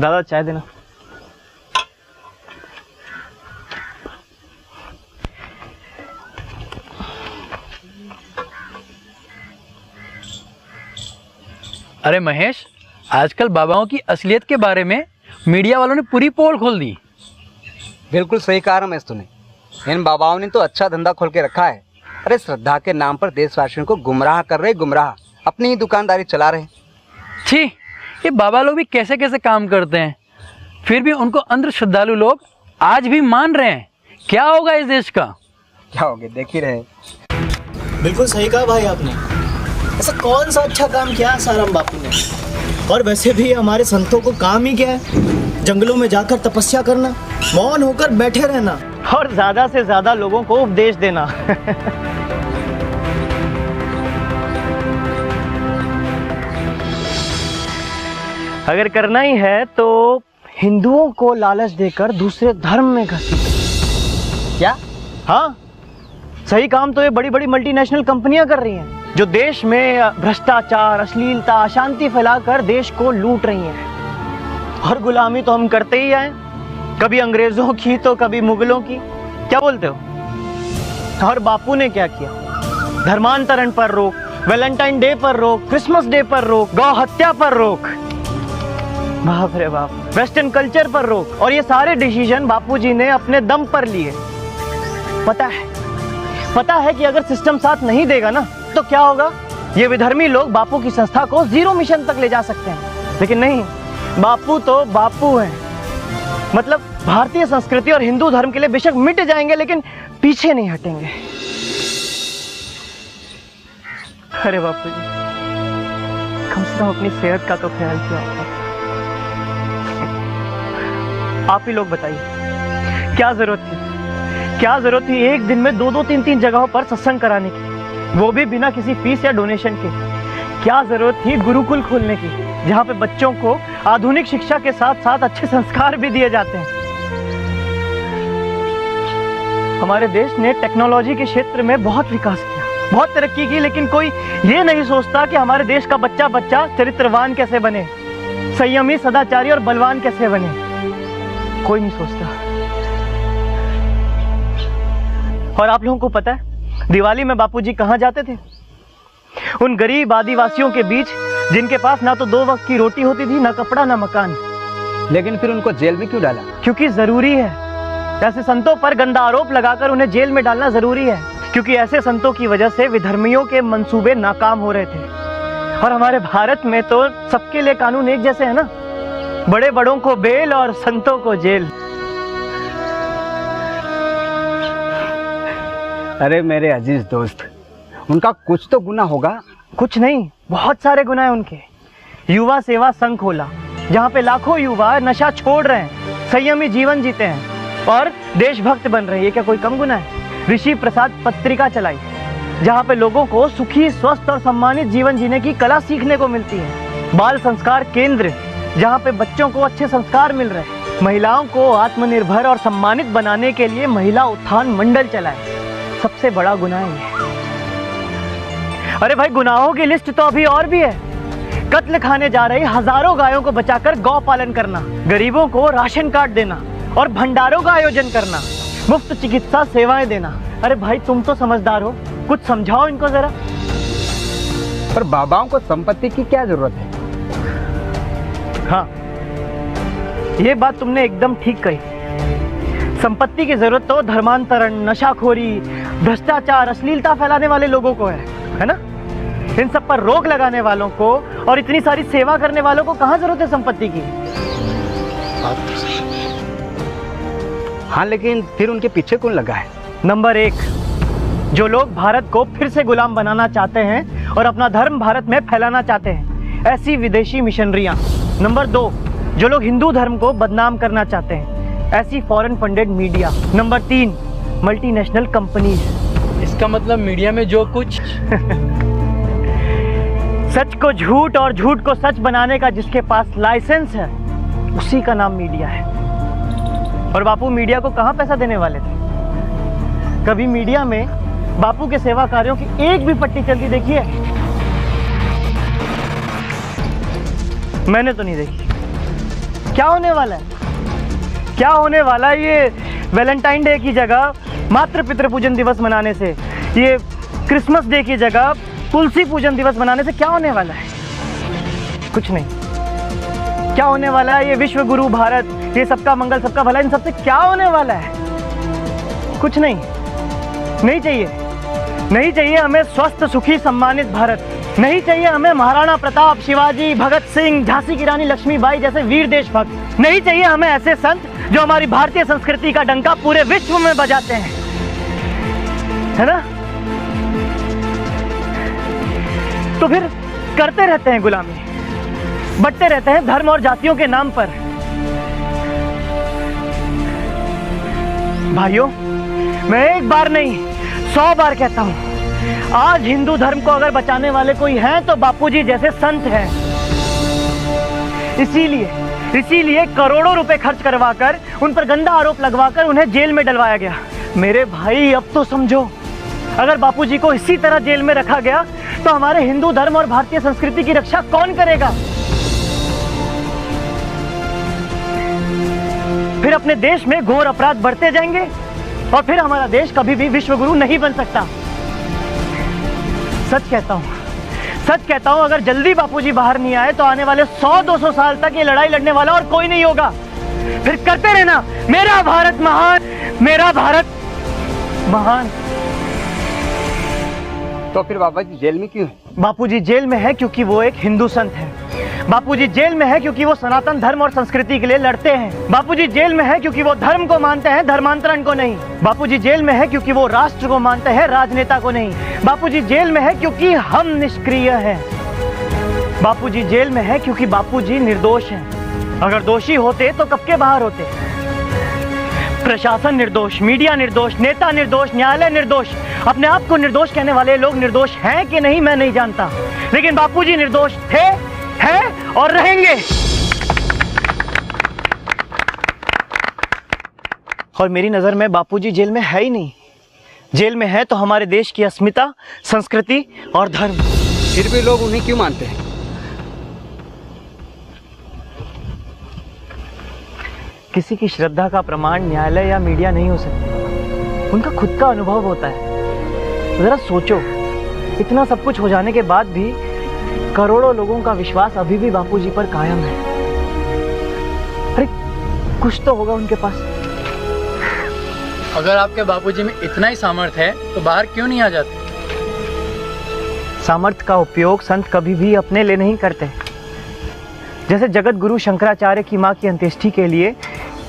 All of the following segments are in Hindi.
दादा चाय देना। अरे महेश, आजकल बाबाओं की असलियत के बारे में मीडिया वालों ने पूरी पोल खोल दी। बिल्कुल सही कहा रमेश तूने। इन बाबाओं ने तो अच्छा धंधा खोल के रखा है। अरे श्रद्धा के नाम पर देशवासियों को गुमराह कर रहे, गुमराह अपनी ही दुकानदारी चला रहे। छी, ये बाबा लोग भी कैसे कैसे काम करते हैं, फिर भी उनको अंध श्रद्धालु लोग आज भी मान रहे हैं। क्या होगा इस देश का? क्या हो गया, देख ही रहे। बिल्कुल सही कहा भाई आपने। ऐसा कौन सा अच्छा काम किया साराम बापू ने? और वैसे भी हमारे संतों को काम ही क्या है? जंगलों में जाकर तपस्या करना, मौन होकर बैठे रहना और ज्यादा से ज्यादा लोगों को उपदेश देना। अगर करना ही है तो हिंदुओं को लालच देकर दूसरे धर्म में घसीटना। क्या? हाँ, सही काम तो ये बड़ी बड़ी मल्टीनेशनल कंपनियां कर रही हैं, जो देश में भ्रष्टाचार, अश्लीलता, अशांति फैलाकर देश को लूट रही हैं। और गुलामी तो हम करते ही आए, कभी अंग्रेजों की तो कभी मुगलों की। क्या बोलते हो? और बापू ने क्या किया? धर्मांतरण पर रोक, वैलेंटाइन डे पर रोक, क्रिसमस डे पर रोक, गौ हत्या पर रोक, बाप रे बाप, वेस्टर्न कल्चर पर रोक। और ये सारे डिसीजन बापूजी ने अपने दम पर लिए। पता है कि अगर सिस्टम साथ नहीं देगा ना तो क्या होगा? ये विधर्मी लोग बापू की संस्था को जीरो मिशन तक ले जा सकते हैं। लेकिन नहीं, बापू तो बापू हैं। मतलब भारतीय संस्कृति और हिंदू धर्म के लिए बेशक मिट जाएंगे, लेकिन पीछे नहीं हटेंगे। अरे बापू जी, कम से कम अपनी सेहत का तो ख्याल किया। आप ही लोग बताइए, क्या जरूरत थी एक दिन में 2-2, 3-3 जगहों पर सत्संग कराने की, वो भी बिना किसी फीस या डोनेशन के? क्या जरूरत थी गुरुकुल खोलने की, जहाँ पे बच्चों को आधुनिक शिक्षा के साथ साथ अच्छे संस्कार भी दिए जाते हैं? हमारे देश ने टेक्नोलॉजी के क्षेत्र में बहुत विकास किया, बहुत तरक्की की, लेकिन कोई ये नहीं सोचता कि हमारे देश का बच्चा चरित्रवान कैसे बने, संयमी, सदाचारी और बलवान कैसे बने। कोई नहीं सोचता। और आप लोगों को पता है दिवाली में बापूजी कहाँ जाते थे? उन गरीब आदिवासियों के बीच जिनके पास ना तो 2 वक्त की रोटी होती थी, ना कपड़ा, ना मकान। लेकिन फिर उनको जेल में क्यों डाला? क्योंकि जरूरी है। ऐसे संतों पर गंदा आरोप लगाकर उन्हें जेल में डालना जरूरी है, क्योंकि ऐसे संतों की वजह से विधर्मियों के मंसूबे नाकाम हो रहे थे। और हमारे भारत में तो सबके लिए कानून एक जैसे है ना, बड़े बड़ों को बेल और संतों को जेल। अरे मेरे अजीज दोस्त, उनका कुछ तो गुनाह होगा। कुछ नहीं, बहुत सारे गुनाह हैं उनके। युवा सेवा संघ खोला, जहाँ पे लाखों युवा नशा छोड़ रहे हैं, संयमी जीवन जीते हैं और देशभक्त बन रहे हैं। ये क्या कोई कम गुनाह है? ऋषि प्रसाद पत्रिका चलाई, जहाँ पे लोगों को सुखी, स्वस्थ और सम्मानित जीवन जीने की कला सीखने को मिलती है। बाल संस्कार केंद्र, जहाँ पे बच्चों को अच्छे संस्कार मिल रहे हैं। महिलाओं को आत्मनिर्भर और सम्मानित बनाने के लिए महिला उत्थान मंडल चलाए। सबसे बड़ा गुनाह है। अरे भाई, गुनाहों की लिस्ट तो अभी और भी है। कत्ल खाने जा रही हजारों गायों को बचाकर गौ पालन करना, गरीबों को राशन कार्ड देना और भंडारों का आयोजन करना, मुफ्त चिकित्सा सेवाएं देना। अरे भाई, तुम तो समझदार हो, कुछ समझाओ इनको जरा। पर बाबाओं को संपत्ति की क्या जरूरत है? हाँ, ये बात तुमने एकदम ठीक कही। संपत्ति की जरूरत तो धर्मांतरण, नशाखोरी, भ्रष्टाचार, अश्लीलता फैलाने वाले लोगों को है ना? इन सब पर रोक लगाने वालों को और इतनी सारी सेवा करने वालों को कहाँ जरूरत है संपत्ति की? हाँ, लेकिन फिर उनके पीछे कौन लगा है? नंबर 1, जो लोग भारत को फिर से गुलाम बनाना चाहते हैं और अपना धर्म भारत में फैलाना चाहते हैं, ऐसी विदेशी मिशनरियां। नंबर 2, जो लोग हिंदू धर्म को बदनाम करना चाहते हैं, ऐसी foreign funded media. Number 3, multinational companies. इसका मतलब मीडिया में जो कुछ सच को झूठ और झूठ को सच बनाने का जिसके पास लाइसेंस है, उसी का नाम मीडिया है। और बापू मीडिया को कहाँ पैसा देने वाले थे? कभी मीडिया में बापू के सेवा कार्यों की एक भी पट्टी चलती देखी है? मैंने तो नहीं देखी। क्या होने वाला है? क्या होने वाला है ये वैलेंटाइन डे की जगह मातृ पितृ पूजन दिवस मनाने से, ये क्रिसमस डे की जगह तुलसी पूजन दिवस मनाने से क्या होने वाला है? कुछ नहीं। क्या होने वाला है? ये विश्व गुरु भारत, ये सबका मंगल सबका भला, इन सबसे क्या होने वाला है? कुछ नहीं। नहीं चाहिए, नहीं चाहिए हमें स्वस्थ सुखी सम्मानित भारत। नहीं चाहिए हमें महाराणा प्रताप, शिवाजी, भगत सिंह, झांसी की रानी लक्ष्मीबाई जैसे वीर देशभक्त। नहीं चाहिए हमें ऐसे संत जो हमारी भारतीय संस्कृति का डंका पूरे विश्व में बजाते हैं, है ना? तो फिर करते रहते हैं गुलामी, बंटते रहते हैं धर्म और जातियों के नाम पर। भाइयों, मैं एक बार नहीं 100 बार कहता हूं, आज हिंदू धर्म को अगर बचाने वाले कोई हैं तो बापूजी जैसे संत हैं। इसीलिए करोड़ों रुपए खर्च करवाकर, उन पर गंदा आरोप लगवाकर उन्हें जेल में डलवाया गया। मेरे भाई, अब तो समझो, अगर बापूजी को इसी तरह जेल में रखा गया तो हमारे हिंदू धर्म और भारतीय संस्कृति की रक्षा कौन करेगा? फिर अपने देश में घोर अपराध बढ़ते जाएंगे और फिर हमारा देश कभी भी विश्व गुरु नहीं बन सकता। सच कहता हूं, अगर जल्दी बापूजी बाहर नहीं आए तो आने वाले 100-200 साल तक ये लड़ाई लड़ने वाला और कोई नहीं होगा। फिर करते रहना, मेरा भारत महान, मेरा भारत महान। तो फिर बाबा जी जेल में क्यों है? बापूजी जेल में है क्योंकि वो एक हिंदू संत है। बापूजी जेल में है क्योंकि वो सनातन धर्म और संस्कृति के लिए लड़ते हैं। बापूजी जेल में है क्योंकि वो धर्म को मानते हैं, धर्मांतरण को नहीं। बापूजी जेल में है क्योंकि वो राष्ट्र को मानते हैं, राजनेता को नहीं। बापूजी जेल में है क्योंकि हम निष्क्रिय हैं। बापूजी जेल में है क्योंकि बापूजी निर्दोष हैं। अगर दोषी होते तो कब के बाहर होते? प्रशासन निर्दोष, मीडिया निर्दोष, नेता निर्दोष, न्यायालय निर्दोष। अपने आप को निर्दोष कहने वाले लोग निर्दोष हैं कि नहीं मैं नहीं जानता, लेकिन बापूजी निर्दोष थे, हैं और रहेंगे। और मेरी नजर में बापूजी जेल में है ही नहीं। जेल में है तो हमारे देश की अस्मिता, संस्कृति और धर्म। फिर भी लोग उन्हें क्यों मानते हैं? किसी की श्रद्धा का प्रमाण न्यायालय या मीडिया नहीं हो सकता, उनका खुद का अनुभव होता है। जरा सोचो, इतना सब कुछ हो जाने के बाद भी करोड़ों लोगों का विश्वास अभी भी बापूजी पर कायम है। अरे कुछ तो होगा उनके पास। अगर आपके बापूजी में इतना ही सामर्थ्य है तो बाहर क्यों नहीं आ जाते? सामर्थ्य का उपयोग संत कभी भी अपने लिए नहीं करते। जैसे जगत गुरु शंकराचार्य की मां की अंत्येष्टि के लिए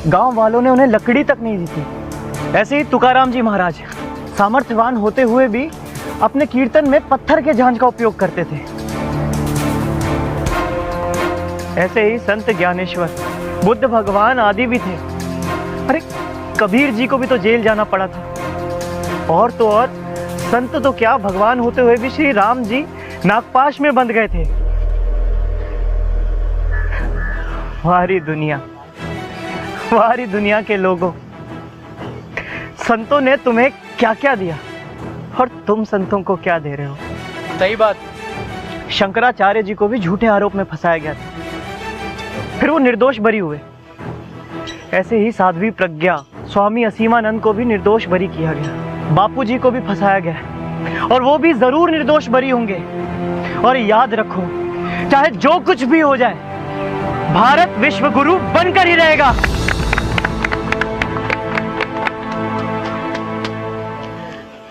गांव वालों ने उन्हें लकड़ी तक नहीं दी थी, ऐसे ही तुकाराम जी महाराज सामर्थ्यवान होते हुए भी अपने कीर्तन में पत्थर के झांझ का उपयोग करते थे। ऐसे ही संत ज्ञानेश्वर, बुद्ध भगवान आदि भी थे। अरे कबीर जी को भी तो जेल जाना पड़ा था। और तो और संत तो क्या, भगवान होते हुए भी श्री राम जी नागपाश में बंद गए थे। हमारी दुनिया के लोगों, संतों ने तुम्हें क्या क्या दिया और तुम संतों को क्या दे रहे हो? सही बात। शंकराचार्य जी को भी झूठे आरोप में फंसाया गया था, फिर वो निर्दोष बरी हुए। ऐसे ही साध्वी प्रज्ञा, स्वामी असीमानंद को भी निर्दोष बरी किया गया। बापूजी को भी फंसाया गया और वो भी जरूर निर्दोष बरी होंगे। और याद रखो, चाहे जो कुछ भी हो जाए, भारत विश्व गुरु बनकर ही रहेगा।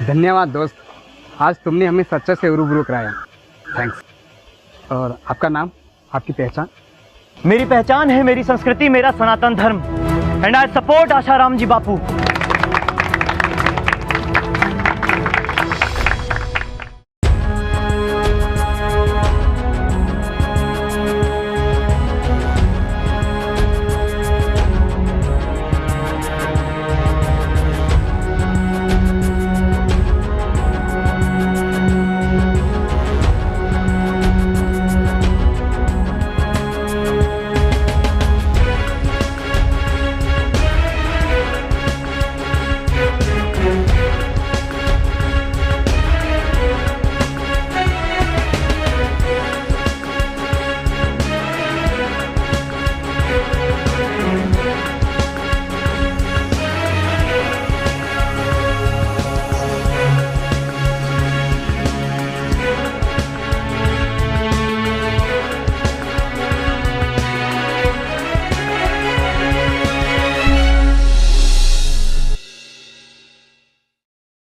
धन्यवाद दोस्त, आज तुमने हमें सच्चे से रूबरू कराया। थैंक्स। और आपका नाम, आपकी पहचान? मेरी पहचान है मेरी संस्कृति, मेरा Sanatan Dharma. And I support Asaram ji Bapu.